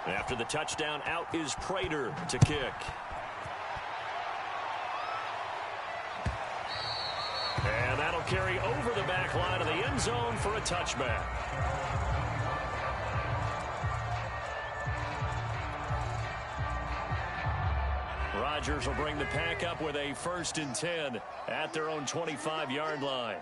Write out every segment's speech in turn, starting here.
After the touchdown, out is Prater to kick. And that'll carry over the back line of the end zone for a touchback. Rodgers will bring the Pack up with a 1st and 10 at their own 25-yard line.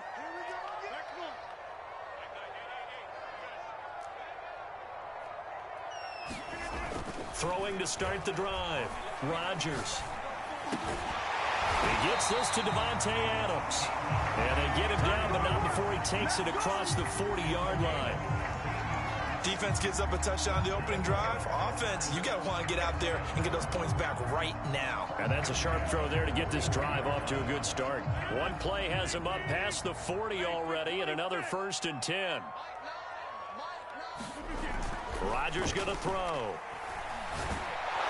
Throwing to start the drive. Rodgers. He gets this to Devontae Adams. And they get him down, but not before he takes it across the 40-yard line. Defense gives up a touchdown the opening drive. Offense, you got to want to get out there and get those points back right now. And that's a sharp throw there to get this drive off to a good start. One play has him up past the 40 already, and another 1st and 10. Rodgers going to throw.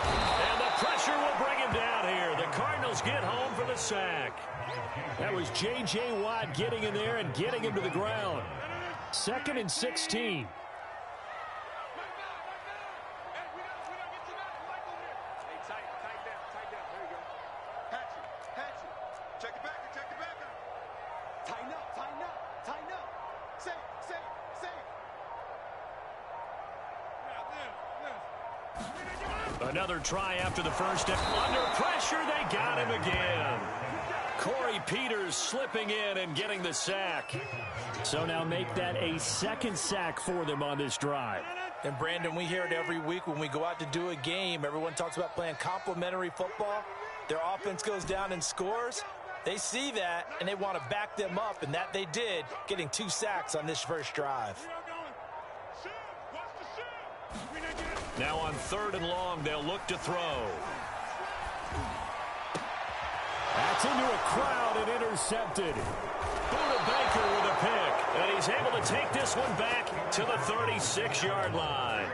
And the pressure will bring him down here. The Cardinals get home for the sack. That was J.J. Watt getting in there and getting him to the ground. 2nd and 16. Another try after the first. Under pressure, they got him again. Corey Peters slipping in and getting the sack. So now make that a 2nd sack for them on this drive. And, Brandon, we hear it every week when we go out to do a game. Everyone talks about playing complementary football. Their offense goes down and scores. They see that, and they want to back them up, and that they did, getting 2 sacks on this first drive. Now on 3rd and long, they'll look to throw. That's into a crowd and intercepted. Buda Baker with a pick, and he's able to take this one back to the 36-yard line.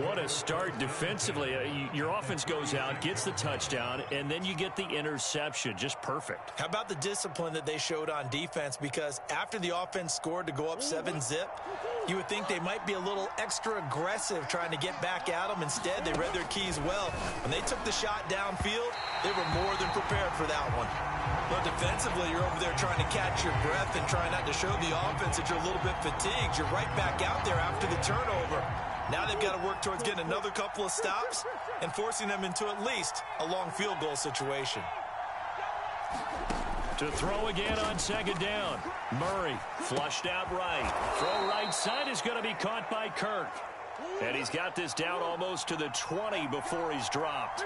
What a start defensively. Your offense goes out, gets the touchdown, and then you get the interception. Just perfect. How about the discipline that they showed on defense? Because after the offense scored to go up 7-zip, you would think they might be a little extra aggressive trying to get back at them. Instead, they read their keys well. When they took the shot downfield, they were more than prepared for that one. But defensively, you're over there trying to catch your breath and trying not to show the offense that you're a little bit fatigued. You're right back out there after the turnover. Now they've got to work towards getting another couple of stops and forcing them into at least a long field goal situation. To throw again on 2nd down. Murray flushed out right. Throw right side is going to be caught by Kirk. And he's got this down almost to the 20 before he's dropped.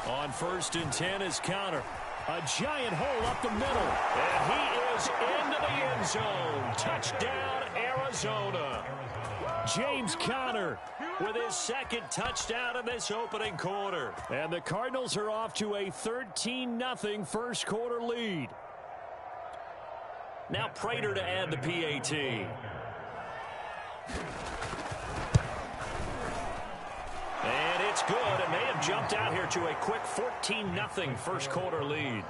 On 1st and 10 is Conner. A giant hole up the middle. And he is into the end zone. Touchdown, Arizona. James Conner with his 2nd touchdown in this opening quarter. And the Cardinals are off to a 13-0 first quarter lead. Now Prater to add the PAT. And it's good. It may have jumped out here to a quick 14-0 first quarter lead.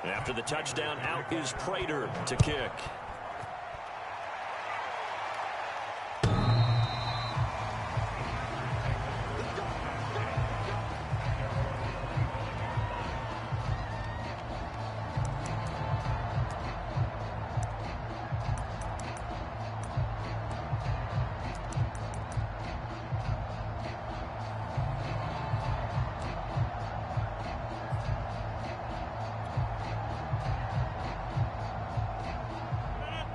After the touchdown, out is Prater to kick.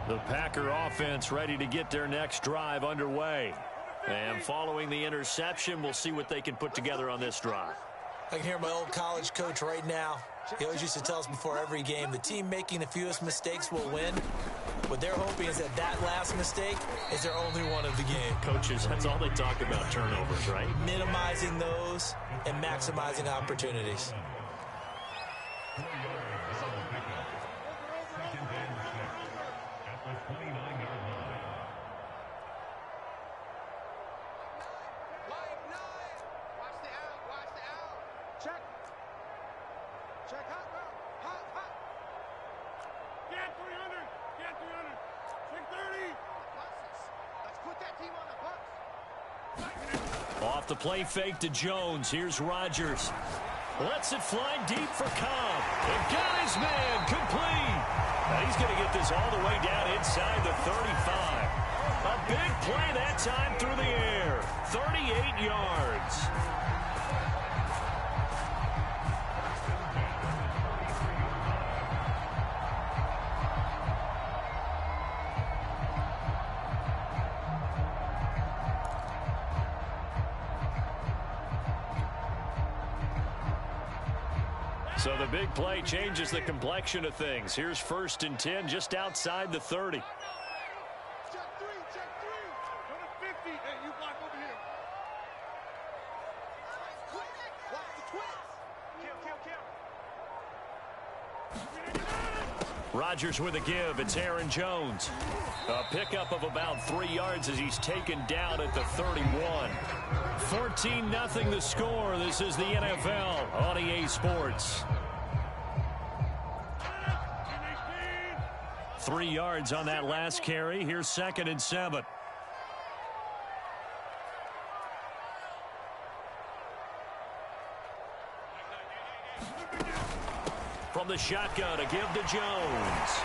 The Packer offense ready to get their next drive underway. And following the interception, we'll see what they can put together on this drive. I can hear my old college coach right now. He always used to tell us before every game, the team making the fewest mistakes will win. What they're hoping is that that last mistake is their only one of the game. Coaches, that's all they talk about, turnovers, right? Minimizing those and maximizing opportunities. Get 300. Get 300. 630. Let's put that team on the bus. Off the play fake to Jones. Here's Rodgers. Lets it fly deep for Cobb. And got his man complete. Now he's going to get this all the way down inside the 35. A big play that time through the air. 38 yards. So the big play changes the complexion of things. Here's 1st and 10 just outside the 30. Check 3. Check 3. Go to 50. Hey, you block over here. Watch the twins. Kill. Rodgers with a give. It's Aaron Jones. A pickup of about 3 yards as he's taken down at the 31. 14-0 the score. This is the NFL on EA Sports. 3 yards on that last carry. Here's 2nd and 7. From the shotgun, a give to Jones.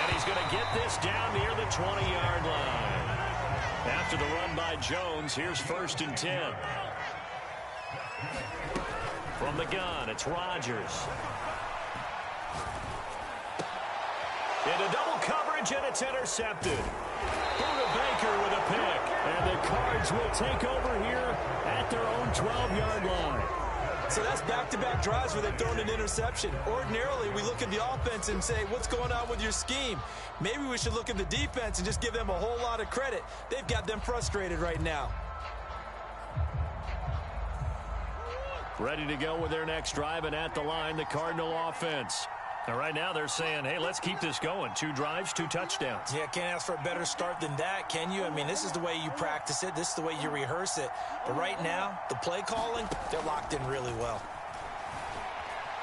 And he's going to get this down near the 20-yard line. After the run by Jones, here's 1st and 10. From the gun, it's Rodgers. Into double coverage, and it's intercepted. Buda Baker with a pick. And the Cards will take over here at their own 12-yard line. So that's back-to-back drives where they've thrown an interception. Ordinarily, we look at the offense and say, what's going on with your scheme? Maybe we should look at the defense and just give them a whole lot of credit. They've got them frustrated right now. Ready to go with their next drive, and at the line, the Cardinal offense. Now, right now, they're saying, hey, let's keep this going. 2 drives, 2 touchdowns. Yeah, can't ask for a better start than that, can you? I mean, this is the way you practice it. This is the way you rehearse it. But right now, the play calling, they're locked in really well.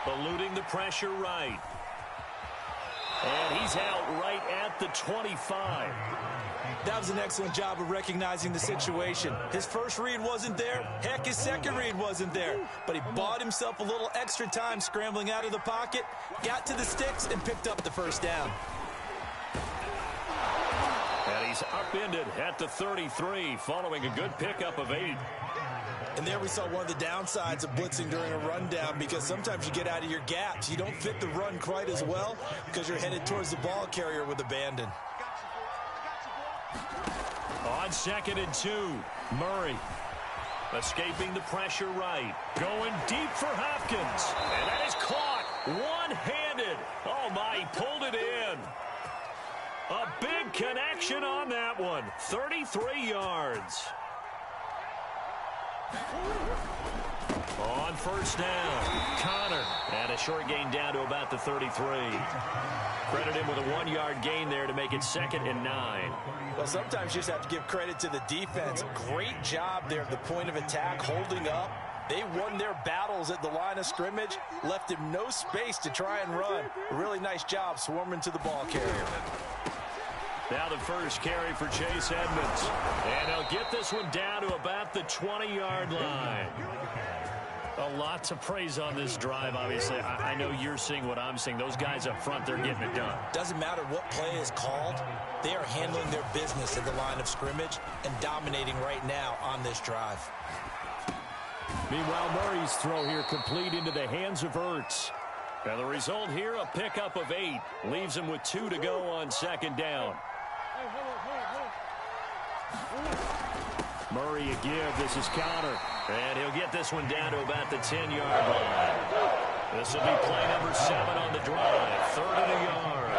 Eluding the pressure right. And he's out right at the 25. That was an excellent job of recognizing the situation. His first read wasn't there. Heck, his second read wasn't there. But he bought himself a little extra time scrambling out of the pocket, got to the sticks, and picked up the first down. And he's upended at the 33, following a good pickup of 8. And there we saw one of the downsides of blitzing during a rundown, because sometimes you get out of your gaps. You don't fit the run quite as well because you're headed towards the ball carrier with abandon. On 2nd and 2, Murray escaping the pressure right. Going deep for Hopkins. And that is caught one-handed. Oh, my, he pulled it in. A big connection on that one. 33 yards. On 1st down, Connor. And a short gain down to about the 33. Credit him with a 1-yard gain there to make it 2nd and 9. Well, sometimes you just have to give credit to the defense. Great job there at the point of attack, holding up. They won their battles at the line of scrimmage, left him no space to try and run. A really nice job swarming to the ball carrier. Now the first carry for Chase Edmonds. And he'll get this one down to about the 20-yard line. A lot to praise on this drive, obviously. I know you're seeing what I'm seeing. Those guys up front, they're getting it done. Doesn't matter what play is called. They are handling their business at the line of scrimmage and dominating right now on this drive. Meanwhile, Murray's throw here complete into the hands of Ertz. And the result here, a pickup of 8. Leaves him with 2 to go on 2nd down. Murray a give. This is Connor. And he'll get this one down to about the 10-yard line. This will be play number 7 on the drive. 3rd and a yard.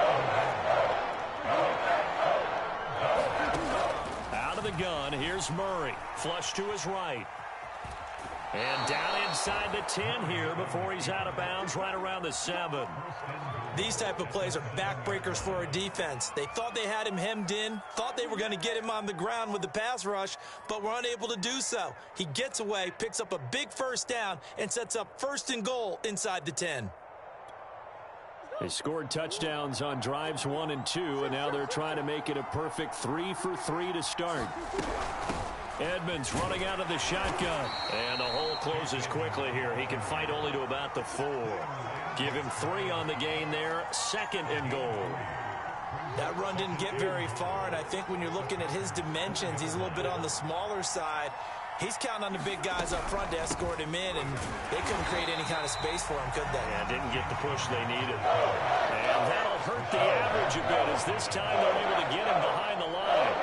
Out of the gun, here's Murray. Flush to his right. And down inside the 10 here before he's out of bounds right around the 7. These type of plays are backbreakers for a defense. They thought they had him hemmed in, thought they were going to get him on the ground with the pass rush, but were unable to do so. He gets away, picks up a big first down, and sets up 1st and goal inside the 10. They scored touchdowns on drives 1 and 2, and now they're trying to make it a perfect 3 for 3 to start. Edmonds running out of the shotgun. And the hole closes quickly here. He can fight only to about the 4. Give him 3 on the gain there. 2nd and goal. That run didn't get very far, and I think when you're looking at his dimensions, he's a little bit on the smaller side. He's counting on the big guys up front to escort him in, and they couldn't create any kind of space for him, could they? Yeah, didn't get the push they needed. And that'll hurt the average a bit, as this time they're able to get him behind the line.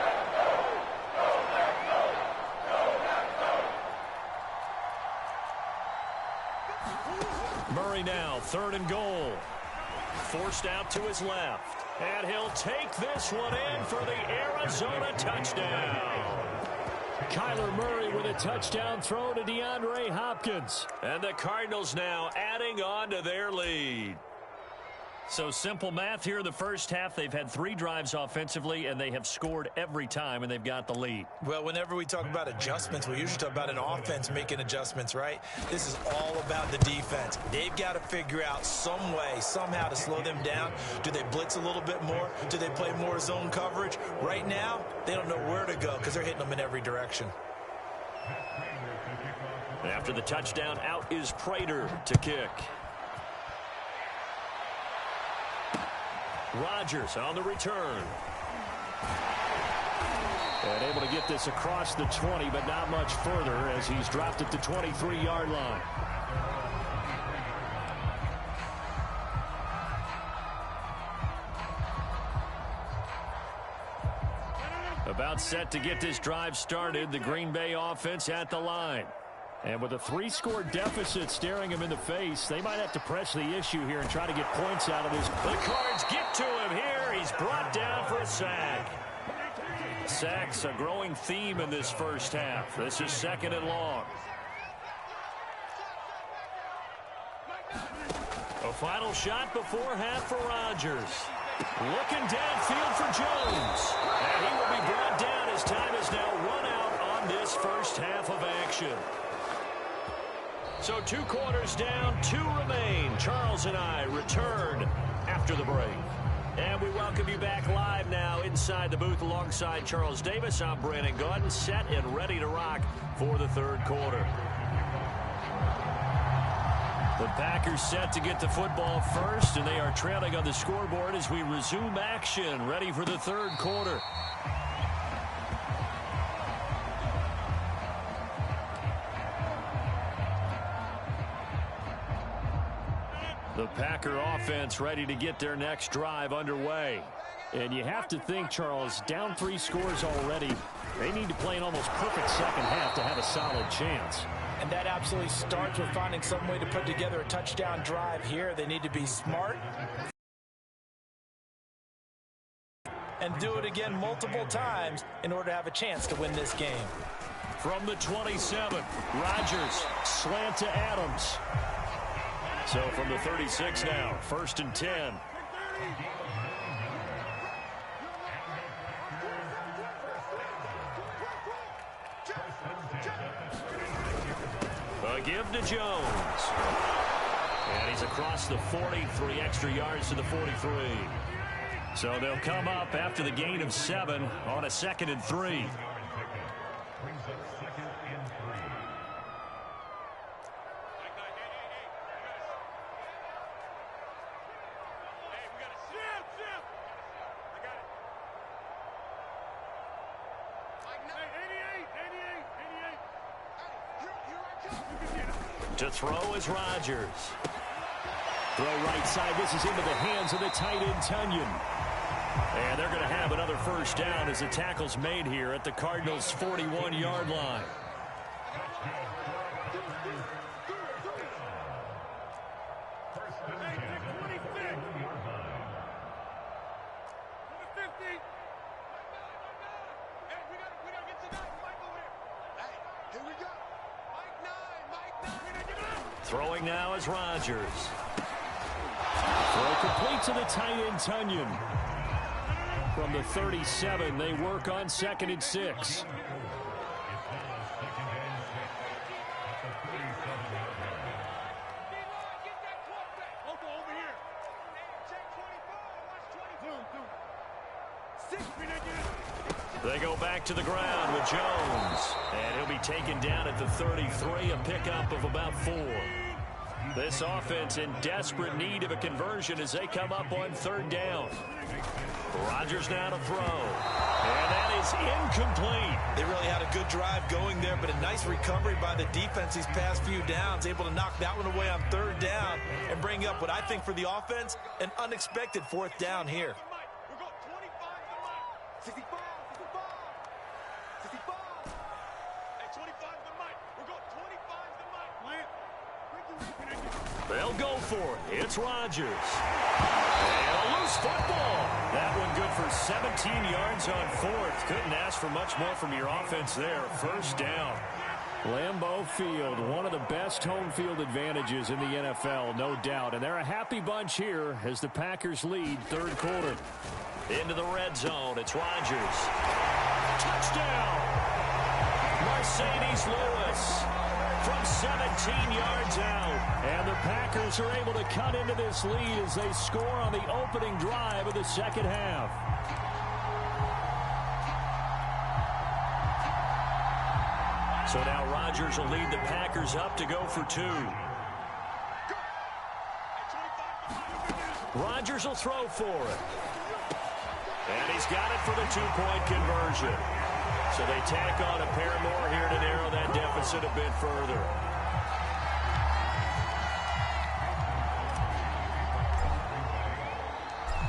Murray now, 3rd and goal. Forced out to his left. And he'll take this one in for the Arizona touchdown. Kyler Murray with a touchdown throw to DeAndre Hopkins. And the Cardinals now adding on to their lead. So simple math here in the first half. They've had 3 drives offensively, and they have scored every time, and they've got the lead. Well, whenever we talk about adjustments, we usually talk about an offense making adjustments, right? This is all about the defense. They've got to figure out some way, somehow to slow them down. Do they blitz a little bit more? Do they play more zone coverage? Right now, they don't know where to go because they're hitting them in every direction. After the touchdown, out is Prater to kick. Rodgers on the return. And able to get this across the 20, but not much further as he's dropped at the 23-yard line. About set to get this drive started, the Green Bay offense at the line. And with a 3-score deficit staring him in the face, they might have to press the issue here and try to get points out of this. The Cards get to him here. He's brought down for a sack. Sacks a growing theme in this first half. This is 2nd and long. A final shot before half for Rodgers. Looking downfield for Jones. And he will be brought down as time is now run out on this first half of action. So 2 quarters down, 2 remain. Charles and I return after the break. And we welcome you back live now inside the booth alongside Charles Davis. I'm Brandon Gaudin, set and ready to rock for the 3rd quarter. The Packers set to get the football first, and they are trailing on the scoreboard as we resume action, ready for the 3rd quarter. The Packer offense ready to get their next drive underway. And you have to think, Charles, down 3 scores already. They need to play an almost perfect second half to have a solid chance. And that absolutely starts with finding some way to put together a touchdown drive here. They need to be smart and do it again multiple times in order to have a chance to win this game. From the 27, Rodgers slant to Adams. So from the 36 now, 1st and 10. A give to Jones. And he's across the 40, 3 extra yards to the 43. So they'll come up after the gain of 7 on a 2nd and 3. To throw is Rodgers. Throw right side. This is into the hands of the tight end, Tunyon. And they're going to have another first down as the tackle's made here at the Cardinals' 41-yard line. Throwing now is Rodgers. Throw complete to the tight end, Tunyon. From the 37, they work on 2nd and 6. They go back to the ground with Jones. And he'll be taken down at the 33, a pickup of about 4. This offense in desperate need of a conversion as they come up on 3rd down. Rodgers now to throw. And that is incomplete. They really had a good drive going there, but a nice recovery by the defense these past few downs, able to knock that one away on 3rd down and bring up what I think for the offense, an unexpected 4th down here. They'll go for it. It's Rodgers. And a loose football. That one good for 17 yards on 4th. Couldn't ask for much more from your offense there. 1st down. Lambeau Field, one of the best home field advantages in the NFL, no doubt. And they're a happy bunch here as the Packers lead 3rd quarter. Into the red zone. It's Rodgers. Touchdown. Mercedes Lewis. From 17 yards out. And the Packers are able to cut into this lead as they score on the opening drive of the 2nd half. So now Rodgers will lead the Packers up to go for 2. Rodgers will throw for it. And he's got it for the 2-point conversion. So they tack on a pair more here to narrow that deficit a bit further.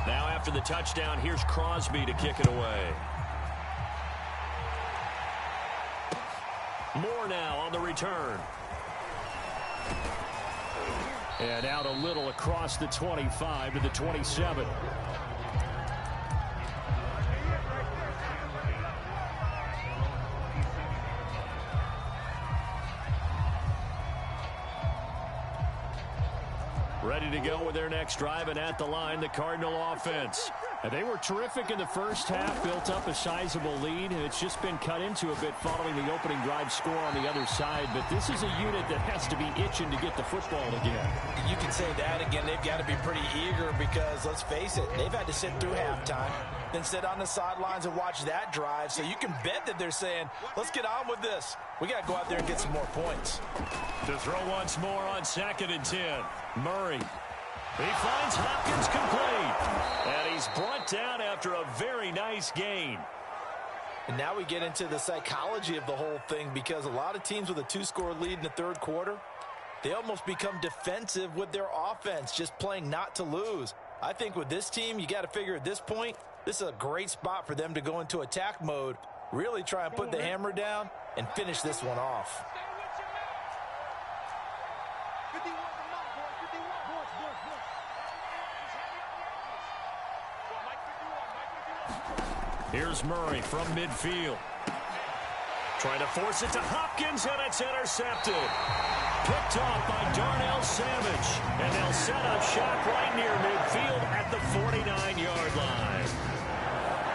Now after the touchdown, here's Crosby to kick it away. Moore now on the return. And out a little across the 25 to the 27. Ready to go with their next drive, and at the line, the Cardinal offense. And they were terrific in the first half, built up a sizable lead, and it's just been cut into a bit following the opening drive score on the other side. But this is a unit that has to be itching to get the football again. You can say that again. They've got to be pretty eager because, let's face it, they've had to sit through halftime, then sit on the sidelines and watch that drive. So you can bet that they're saying, let's get on with this. We got to go out there and get some more points. To throw once more on 2nd and 10. Murray. He finds Hopkins complete. And he's brought down after a very nice gain. And now we get into the psychology of the whole thing, because a lot of teams with a 2-score lead in the 3rd quarter, they almost become defensive with their offense, just playing not to lose. I think with this team, you got to figure at this point, this is a great spot for them to go into attack mode, really try and put the hammer down and finish this one off. Here's Murray from midfield. Trying to force it to Hopkins, and it's intercepted. Picked off by Darnell Savage. And they'll set up shop right near midfield at the 49-yard line.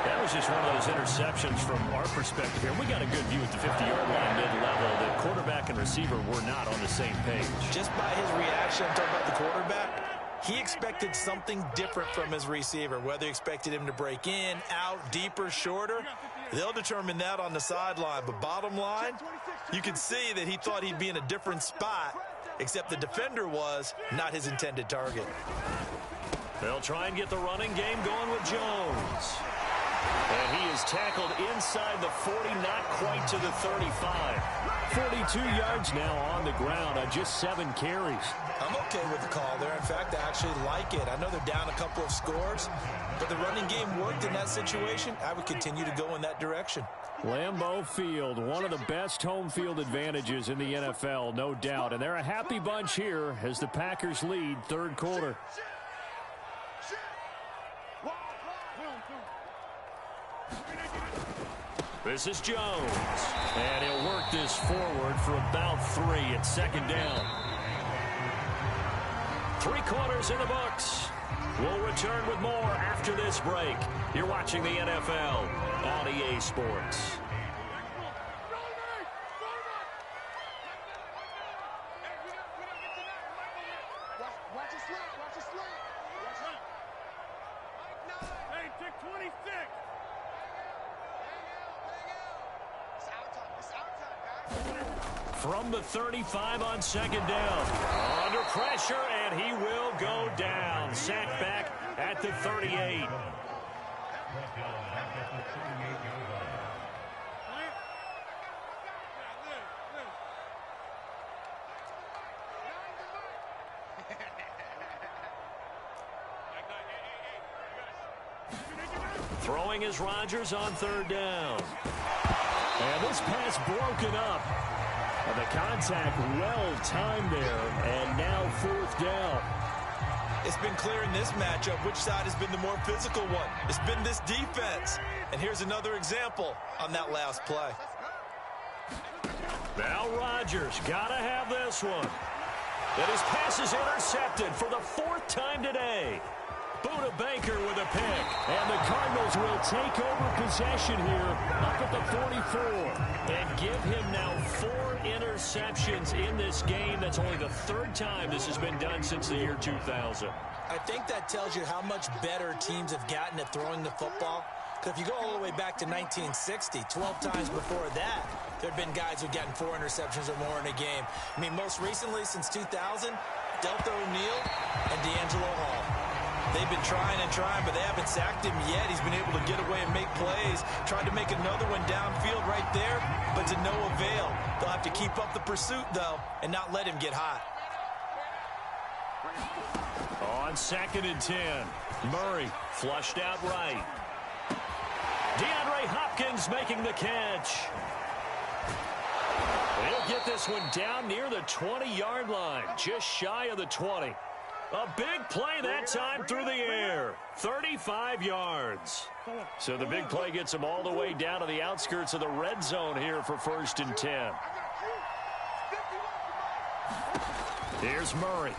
That was just one of those interceptions from our perspective here. We got a good view at the 50-yard line mid-level. The quarterback and receiver were not on the same page. Just by his reaction, I'm talking about the quarterback, he expected something different from his receiver. Whether he expected him to break in, out, deeper, shorter, they'll determine that on the sideline. But bottom line, you can see that he thought he'd be in a different spot, except the defender was not his intended target. They'll try and get the running game going with Jones. And he is tackled inside the 40, not quite to the 35. 42 yards now on the ground on just 7 carries. I'm okay with the call there. In fact, I actually like it. I know they're down a couple of scores, but the running game worked in that situation. I would continue to go in that direction. Lambeau Field, one of the best home field advantages in the NFL, no doubt. And they're a happy bunch here as the Packers lead 3rd quarter. This is Jones. And he'll work this forward for about 3 at 2nd down. 3 quarters in the books. We'll return with more after this break. You're watching the NFL on EA Sports. Watch it slide. Watch it slide. Watch it. Hey, take 26. It's our time. It's our time, guys. From the 35 on second down. Under pressure, and he will go down. Sacked back at the 38. Throwing is Rodgers on third down. And this pass broken up. And the contact well timed there, and now fourth down. It's been clear in this matchup which side has been the more physical one. It's been this defense. And here's another example on that last play. Now Rodgers got to have this one. And his pass is intercepted for the 4th time today. Buda Baker with a pick. And the Cardinals will take over possession here up at the 44. And give him now 4 interceptions in this game. That's only the 3rd time this has been done since the year 2000. I think that tells you how much better teams have gotten at throwing the football. Because if you go all the way back to 1960, 12 times before that, there have been guys who've gotten 4 interceptions or more in a game. I mean, most recently, since 2000, Delta O'Neal and D'Angelo Hall. They've been trying and trying, but they haven't sacked him yet. He's been able to get away and make plays. Tried to make another one downfield right there, but to no avail. They'll have to keep up the pursuit, though, and not let him get hot. On 2nd and 10, Murray flushed out right. DeAndre Hopkins making the catch. He'll get this one down near the 20-yard line, just shy of the 20. A big play that time through the air. 35 yards. So the big play gets him all the way down to the outskirts of the red zone here for 1st and 10. Here's Murray.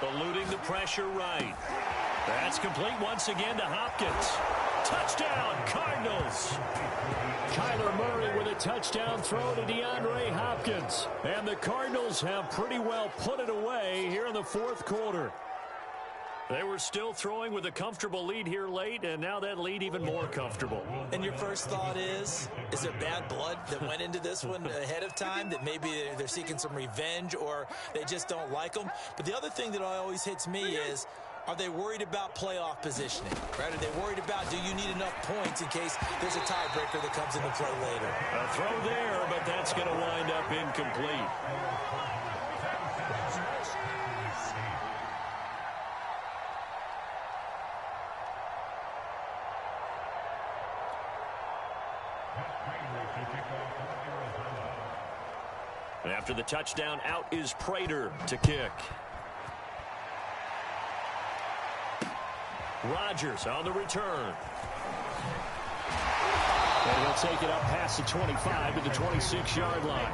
Eluding the pressure right. That's complete once again to Hopkins. Touchdown, Cardinals. Kyler Murray with a touchdown throw to DeAndre Hopkins. And the Cardinals have pretty well put it away here in the 4th quarter. They were still throwing with a comfortable lead here late, and now that lead even more comfortable. And your first thought is there bad blood that went into this one ahead of time, that maybe they're seeking some revenge or they just don't like them? But the other thing that always hits me is, are they worried about playoff positioning? Right? Are they worried about, do you need enough points in case there's a tiebreaker that comes into play later? A throw there, but that's going to wind up incomplete. After the touchdown, out is Prater to kick. Rodgers on the return. And he'll take it up past the 25 to the 26-yard line.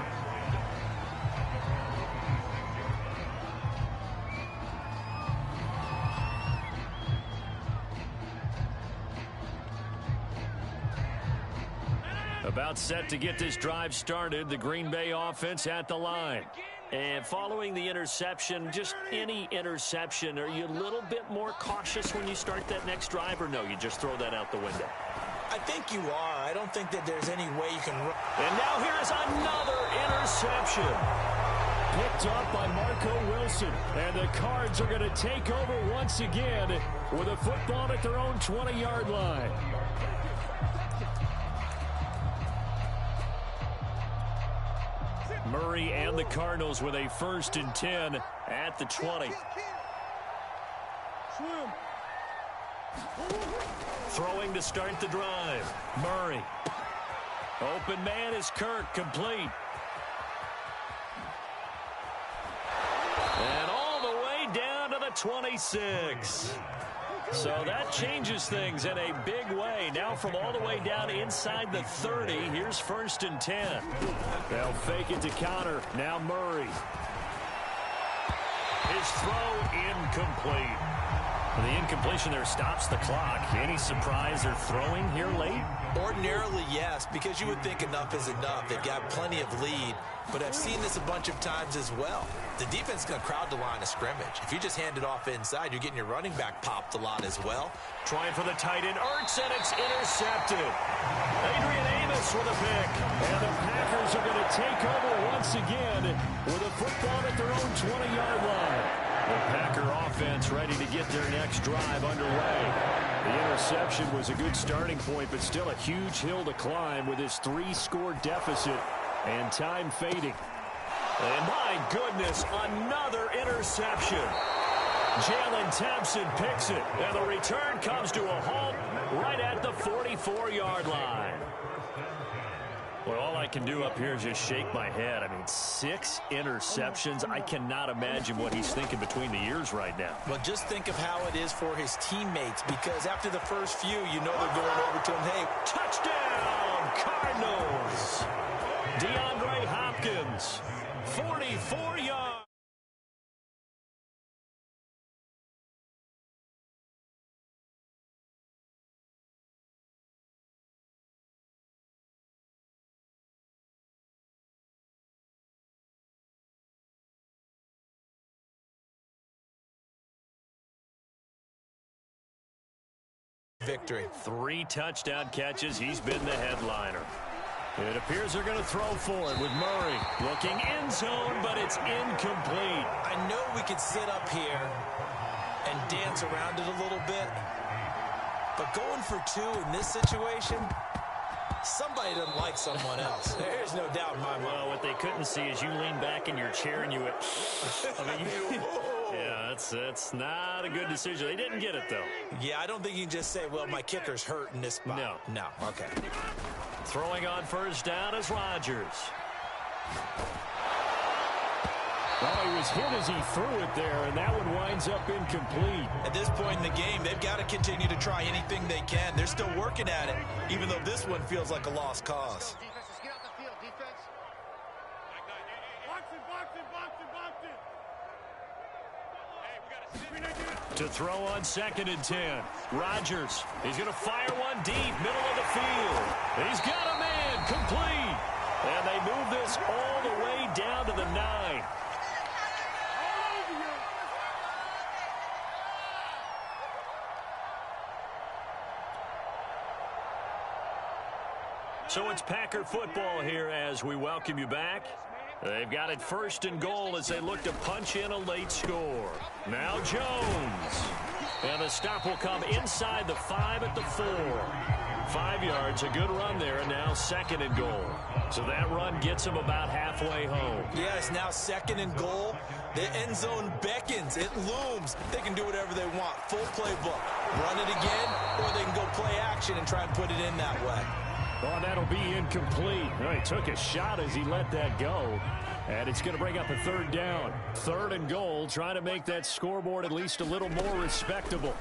About set to get this drive started, the Green Bay offense at the line. And following the interception, just any interception, are you a little bit more cautious when you start that next drive, or no, you just throw that out the window? I think you are. I don't think that there's any way you can run. And now here is another interception. Picked up by Marco Wilson. And the Cards are going to take over once again with a football at their own 20-yard line. Murray and the Cardinals with a 1st and 10 at the 20. Throwing to start the drive. Murray. Open man is Kirk, complete. And all the way down to the 26. So that changes things in a big way. Now from all the way down inside the 30, here's 1st and 10. They'll fake it to counter. Now Murray. His First throw incomplete. The incompletion there stops the clock. Any surprise they're throwing here late? Ordinarily, yes, because you would think enough is enough. They've got plenty of lead, but I've seen this a bunch of times as well. The defense is going to crowd the line of scrimmage. If you just hand it off inside, you're getting your running back popped a lot as well. Trying for the tight end, Ertz, and it's intercepted. Adrian Amos with a pick. And the Packers are going to take over once again with a football at their own 20-yard line. The Packer offense ready to get their next drive underway. The interception was a good starting point, but still a huge hill to climb with his 3-score deficit and time fading. And my goodness, another interception. Jalen Thompson picks it, and the return comes to a halt right at the 44-yard line. Well, all I can do up here is just shake my head. I mean, 6 interceptions. I cannot imagine what he's thinking between the ears right now. Well, just think of how it is for his teammates, because after the first few, you know they're going over to him, hey, touchdown, Cardinals. DeAndre Hopkins, 44 yards. Victory. 3 touchdown catches. He's been the headliner. It appears they're going to throw for it with Murray. Looking end zone, but it's incomplete. I know we could sit up here and dance around it a little bit, but going for 2 in this situation, somebody doesn't like someone else. There's no doubt in my mind. Well, what they couldn't see is you lean back in your chair and you went, yeah, that's not a good decision. They didn't get it, though. Yeah, I don't think you can just say, well, my kicker's hurt in this spot. No. Okay. Throwing on first down is Rodgers. Well, he was hit as he threw it there, and that one winds up incomplete. At this point in the game, they've got to continue to try anything they can. They're still working at it, even though this one feels like a lost cause. Defense, get off the field, defense. Box it. To throw on 2nd and 10. Rodgers, he's going to fire one deep, middle of the field. He's got a man, complete. And they move this all the way down to the 9. So it's Packer football here as we welcome you back. They've got it 1st and goal as they look to punch in a late score. Now Jones. And the stop will come inside the 5 at the 4. 5 yards, a good run there, and now 2nd and goal. So that run gets them about halfway home. Yeah, it's now 2nd and goal. The end zone beckons. It looms. They can do whatever they want. Full playbook. Run it again, or they can go play action and try and put it in that way. Oh, that'll be incomplete. Oh, he took a shot as he let that go. And it's going to bring up a 3rd down. 3rd and goal, trying to make that scoreboard at least a little more respectable.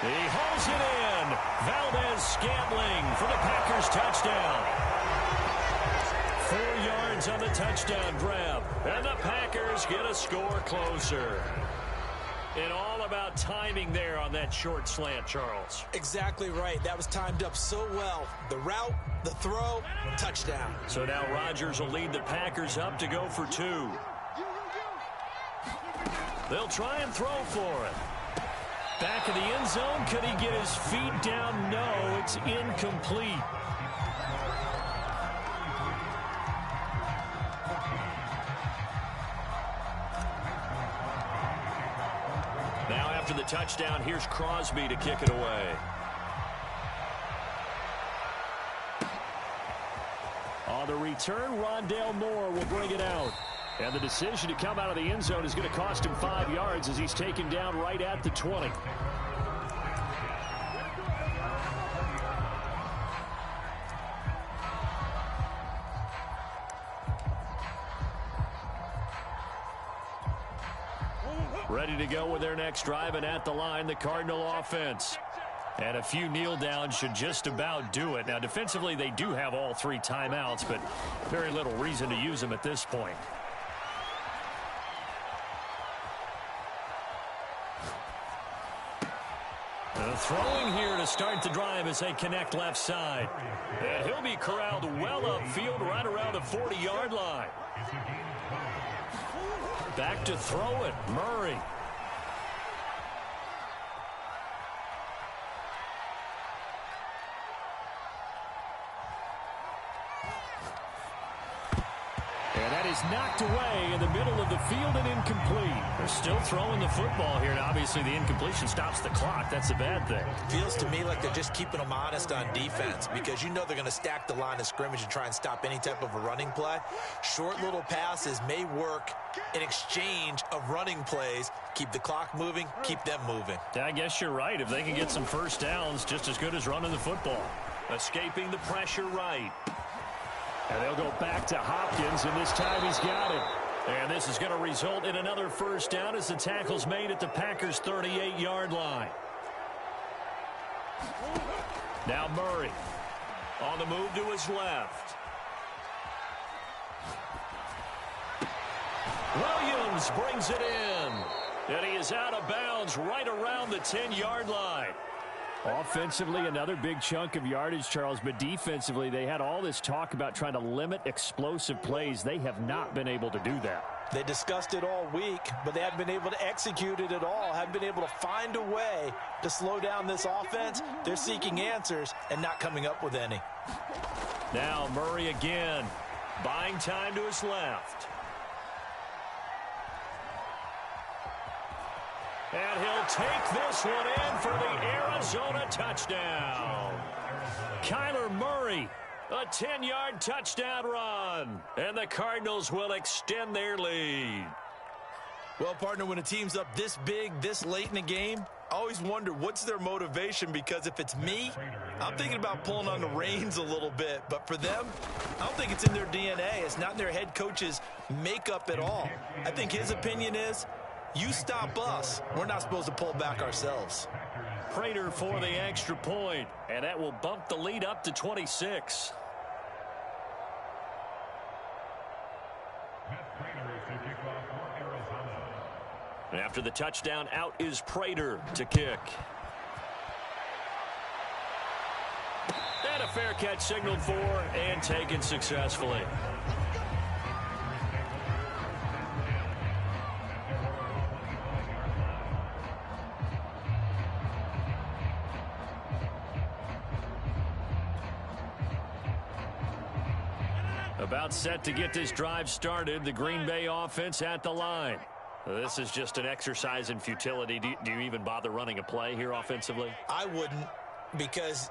He holds it in. Valdez-Scantling for the Packers touchdown. 4 yards on the touchdown grab. And the Packers get a score closer. And all about timing there on that short slant, Charles. Exactly right. That was timed up so well. The route, the throw, touchdown. So now Rodgers will lead the Packers up to go for 2. They'll try and throw for it. Back of the end zone. Could he get his feet down? No, it's incomplete. Now after the touchdown, here's Crosby to kick it away. On the return, Rondale Moore will bring it out. And the decision to come out of the end zone is going to cost him 5 yards as he's taken down right at the 20. Ready to go with their next drive, and at the line, the Cardinal offense. And a few kneel downs should just about do it. Now, defensively, they do have all 3 timeouts, but very little reason to use them at this point. Throwing here to start the drive as they connect left side. And he'll be corralled well upfield right around the 40-yard line. Back to throw it, Murray. And that is knocked away in the middle of the field and incomplete. They're still throwing the football here, and obviously the incompletion stops the clock. That's a bad thing. Feels to me like they're just keeping them honest on defense because you know they're going to stack the line of scrimmage and try and stop any type of a running play. Short little passes may work in exchange of running plays. Keep the clock moving, keep them moving. Yeah, I guess you're right. If they can get some first downs, just as good as running the football. Escaping the pressure right. And they'll go back to Hopkins, and this time he's got it. And this is going to result in another first down as the tackle's made at the Packers' 38-yard line. Now Murray on the move to his left. Williams brings it in. And he is out of bounds right around the 10-yard line. Offensively, another big chunk of yardage, Charles, but defensively, they had all this talk about trying to limit explosive plays. They have not been able to do that. They discussed it all week, but they haven't been able to execute it at all, haven't been able to find a way to slow down this offense. They're seeking answers and not coming up with any. Now Murray again, buying time to his left. And he'll take this one in for the Arizona touchdown. Kyler Murray, a 10-yard touchdown run. And the Cardinals will extend their lead. Well, partner, when a team's up this big, this late in the game, I always wonder what's their motivation, because if it's me, I'm thinking about pulling on the reins a little bit. But for them, I don't think it's in their DNA. It's not in their head coach's makeup at all. I think his opinion is, you stop us, we're not supposed to pull back ourselves. Prater for the extra point, and that will bump the lead up to 26. And after the touchdown, out is Prater to kick. And a fair catch signaled for and taken successfully. About set to get this drive started. The Green Bay offense at the line. This is just an exercise in futility. Do you even bother running a play here offensively? I wouldn't, because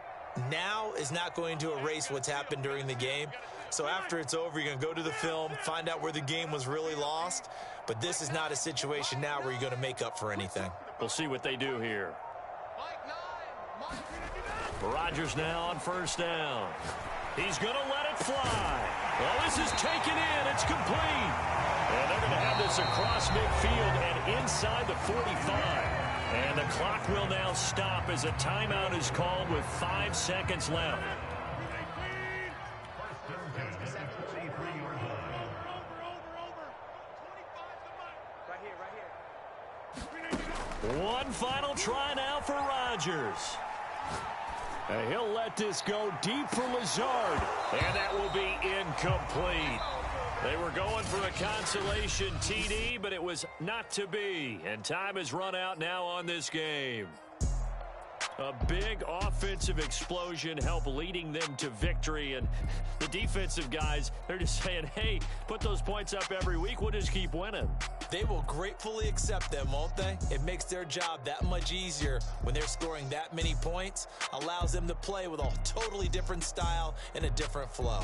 now is not going to erase what's happened during the game. So after it's over, you're going to go to the film, find out where the game was really lost. But this is not a situation now where you're going to make up for anything. We'll see what they do here. Rodgers now on first down. He's going to let it fly. Well, this is taken in. It's complete. And they're going to have this across midfield and inside the 45. And the clock will now stop as a timeout is called with 5 seconds left. One final try now for Rodgers. And he'll let this go deep for Lazard. And that will be incomplete. They were going for a consolation TD, but it was not to be. And time has run out now on this game. A big offensive explosion helped leading them to victory. And the defensive guys, they're just saying, hey, put those points up every week. We'll just keep winning. They will gratefully accept them, won't they? It makes their job that much easier when they're scoring that many points. Allows them to play with a totally different style and a different flow.